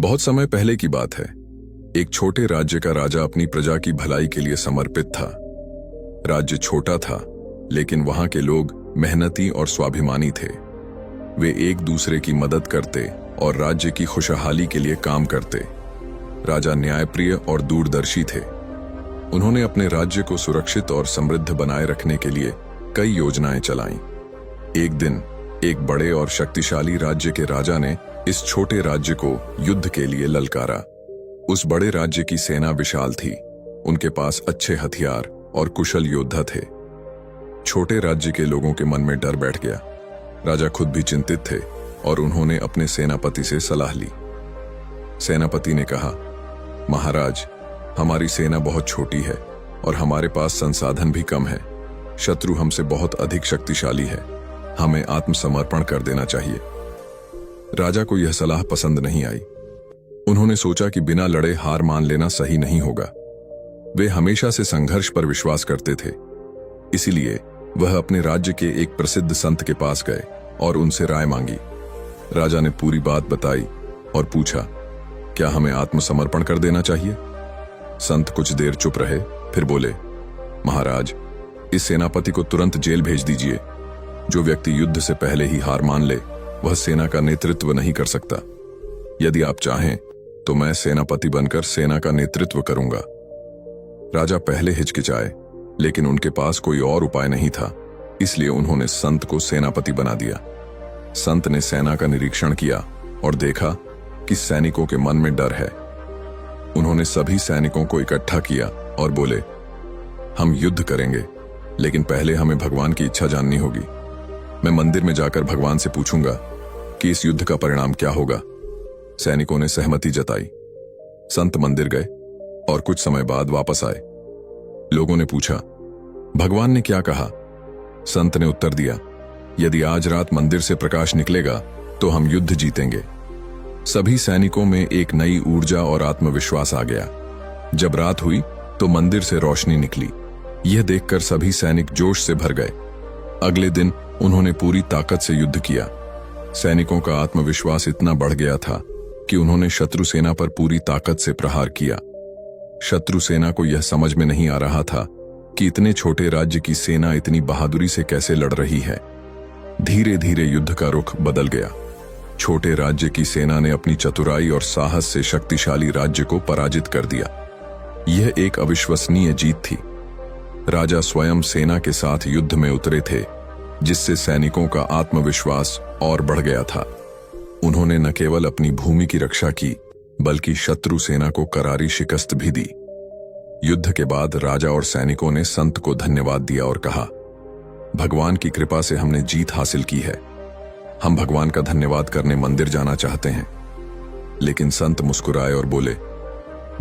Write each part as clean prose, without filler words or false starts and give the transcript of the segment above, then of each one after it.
बहुत समय पहले की बात है। एक छोटे राज्य का राजा अपनी प्रजा की भलाई के लिए समर्पित था। राज्य छोटा था, लेकिन वहां के लोग मेहनती और स्वाभिमानी थे। वे एक दूसरे की मदद करते और राज्य की खुशहाली के लिए काम करते। राजा न्यायप्रिय और दूरदर्शी थे। उन्होंने अपने राज्य को सुरक्षित और समृद्ध बनाए रखने के लिए कई योजनाएं चलाईं। एक दिन एक बड़े और शक्तिशाली राज्य के राजा ने इस छोटे राज्य को युद्ध के लिए ललकारा। उस बड़े राज्य की सेना विशाल थी। उनके पास अच्छे हथियार और कुशल योद्धा थे। छोटे राज्य के लोगों के मन में डर बैठ गया। राजा खुद भी चिंतित थे और उन्होंने अपने सेनापति से सलाह ली। सेनापति ने कहा, महाराज, हमारी सेना बहुत छोटी है और हमारे पास संसाधन भी कम है। शत्रु हमसे बहुत अधिक शक्तिशाली है। हमें आत्मसमर्पण कर देना चाहिए। राजा को यह सलाह पसंद नहीं आई। उन्होंने सोचा कि बिना लड़े हार मान लेना सही नहीं होगा। वे हमेशा से संघर्ष पर विश्वास करते थे। इसीलिए वह अपने राज्य के एक प्रसिद्ध संत के पास गए और उनसे राय मांगी। राजा ने पूरी बात बताई और पूछा, क्या हमें आत्मसमर्पण कर देना चाहिए? संत कुछ देर चुप रहे, फिर बोले, महाराज, इस सेनापति को तुरंत जेल भेज दीजिए। जो व्यक्ति युद्ध से पहले ही हार मान ले, वह सेना का नेतृत्व नहीं कर सकता। यदि आप चाहें तो मैं सेनापति बनकर सेना का नेतृत्व करूंगा। राजा पहले हिचकिचाए, लेकिन उनके पास कोई और उपाय नहीं था। इसलिए उन्होंने संत को सेनापति बना दिया। संत ने सेना का निरीक्षण किया और देखा कि सैनिकों के मन में डर है। उन्होंने सभी सैनिकों को इकट्ठा किया और बोले, हम युद्ध करेंगे, लेकिन पहले हमें भगवान की इच्छा जाननी होगी। मैं मंदिर में जाकर भगवान से पूछूंगा कि इस युद्ध का परिणाम क्या होगा। सैनिकों ने सहमति जताई। संत मंदिर गए और कुछ समय बाद वापस आए। लोगों ने पूछा, भगवान ने क्या कहा? संत ने उत्तर दिया, यदि आज रात मंदिर से प्रकाश निकलेगा तो हम युद्ध जीतेंगे। सभी सैनिकों में एक नई ऊर्जा और आत्मविश्वास आ गया। जब रात हुई तो मंदिर से रोशनी निकली। यह देखकर सभी सैनिक जोश से भर गए। अगले दिन उन्होंने पूरी ताकत से युद्ध किया। सैनिकों का आत्मविश्वास इतना बढ़ गया था कि उन्होंने शत्रु सेना पर पूरी ताकत से प्रहार किया। शत्रु सेना को यह समझ में नहीं आ रहा था कि इतने छोटे राज्य की सेना इतनी बहादुरी से कैसे लड़ रही है। धीरे धीरे युद्ध का रुख बदल गया। छोटे राज्य की सेना ने अपनी चतुराई और साहस से शक्तिशाली राज्य को पराजित कर दिया। यह एक अविश्वसनीय जीत थी। राजा स्वयं सेना के साथ युद्ध में उतरे थे, जिससे सैनिकों का आत्मविश्वास और बढ़ गया था। उन्होंने न केवल अपनी भूमि की रक्षा की, बल्कि शत्रु सेना को करारी शिकस्त भी दी। युद्ध के बाद राजा और सैनिकों ने संत को धन्यवाद दिया और कहा, भगवान की कृपा से हमने जीत हासिल की है। हम भगवान का धन्यवाद करने मंदिर जाना चाहते हैं। लेकिन संत मुस्कुराए और बोले,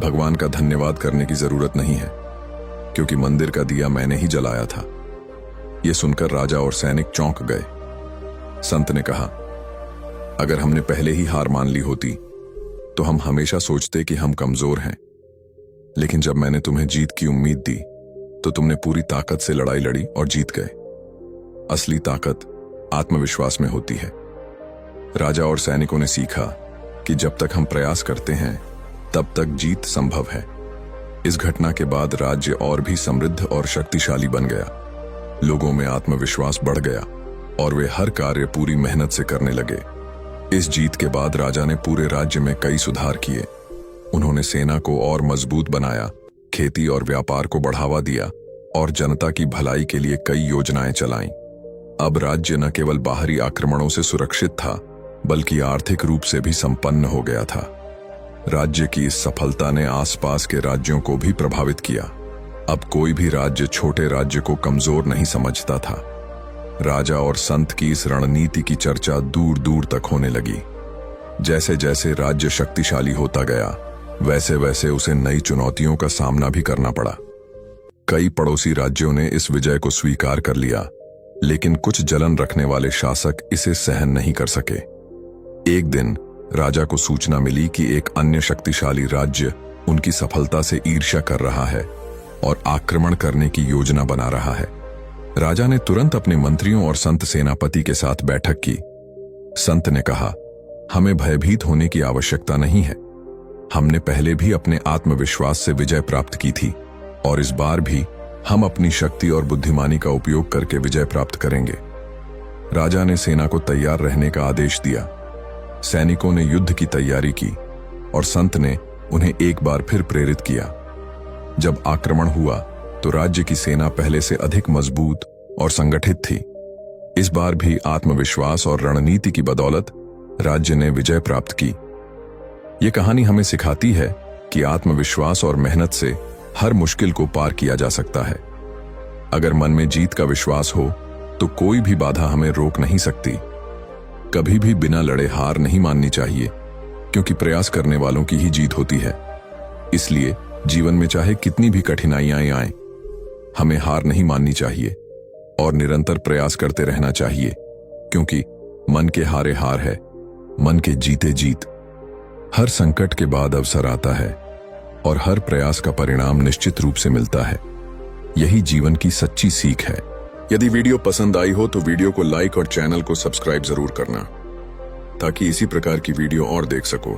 भगवान का धन्यवाद करने की जरूरत नहीं है, क्योंकि मंदिर का दिया मैंने ही जलाया था। यह सुनकर राजा और सैनिक चौंक गए। संत ने कहा, अगर हमने पहले ही हार मान ली होती तो हम हमेशा सोचते कि हम कमजोर हैं। लेकिन जब मैंने तुम्हें जीत की उम्मीद दी तो तुमने पूरी ताकत से लड़ाई लड़ी और जीत गए। असली ताकत आत्मविश्वास में होती है। राजा और सैनिकों ने सीखा कि जब तक हम प्रयास करते हैं तब तक जीत संभव है। इस घटना के बाद राज्य और भी समृद्ध और शक्तिशाली बन गया। लोगों में आत्मविश्वास बढ़ गया और वे हर कार्य पूरी मेहनत से करने लगे। इस जीत के बाद राजा ने पूरे राज्य में कई सुधार किए। उन्होंने सेना को और मजबूत बनाया, खेती और व्यापार को बढ़ावा दिया और जनता की भलाई के लिए कई योजनाएं चलाईं। अब राज्य न केवल बाहरी आक्रमणों से सुरक्षित था, बल्कि आर्थिक रूप से भी संपन्न हो गया था। राज्य की इस सफलता ने आसपास के राज्यों को भी प्रभावित किया। अब कोई भी राज्य छोटे राज्य को कमजोर नहीं समझता था। राजा और संत की इस रणनीति की चर्चा दूर दूर तक होने लगी। जैसे जैसे राज्य शक्तिशाली होता गया, वैसे वैसे उसे नई चुनौतियों का सामना भी करना पड़ा। कई पड़ोसी राज्यों ने इस विजय को स्वीकार कर लिया, लेकिन कुछ जलन रखने वाले शासक इसे सहन नहीं कर सके। एक दिन राजा को सूचना मिली कि एक अन्य शक्तिशाली राज्य उनकी सफलता से ईर्ष्या कर रहा है और आक्रमण करने की योजना बना रहा है। राजा ने तुरंत अपने मंत्रियों और संत सेनापति के साथ बैठक की। संत ने कहा, हमें भयभीत होने की आवश्यकता नहीं है। हमने पहले भी अपने आत्मविश्वास से विजय प्राप्त की थी और इस बार भी हम अपनी शक्ति और बुद्धिमानी का उपयोग करके विजय प्राप्त करेंगे। राजा ने सेना को तैयार रहने का आदेश दिया। सैनिकों ने युद्ध की तैयारी की और संत ने उन्हें एक बार फिर प्रेरित किया। जब आक्रमण हुआ तो राज्य की सेना पहले से अधिक मजबूत और संगठित थी। इस बार भी आत्मविश्वास और रणनीति की बदौलत राज्य ने विजय प्राप्त की। ये कहानी हमें सिखाती है कि आत्मविश्वास और मेहनत से हर मुश्किल को पार किया जा सकता है। अगर मन में जीत का विश्वास हो तो कोई भी बाधा हमें रोक नहीं सकती। कभी भी बिना लड़े हार नहीं माननी चाहिए, क्योंकि प्रयास करने वालों की ही जीत होती है। इसलिए जीवन में चाहे कितनी भी कठिनाइयां आएं, हमें हार नहीं माननी चाहिए और निरंतर प्रयास करते रहना चाहिए, क्योंकि मन के हारे हार है, मन के जीते जीत। हर संकट के बाद अवसर आता है और हर प्रयास का परिणाम निश्चित रूप से मिलता है। यही जीवन की सच्ची सीख है। यदि वीडियो पसंद आई हो तो वीडियो को लाइक और चैनल को सब्सक्राइब जरूर करना, ताकि इसी प्रकार की वीडियो और देख सको।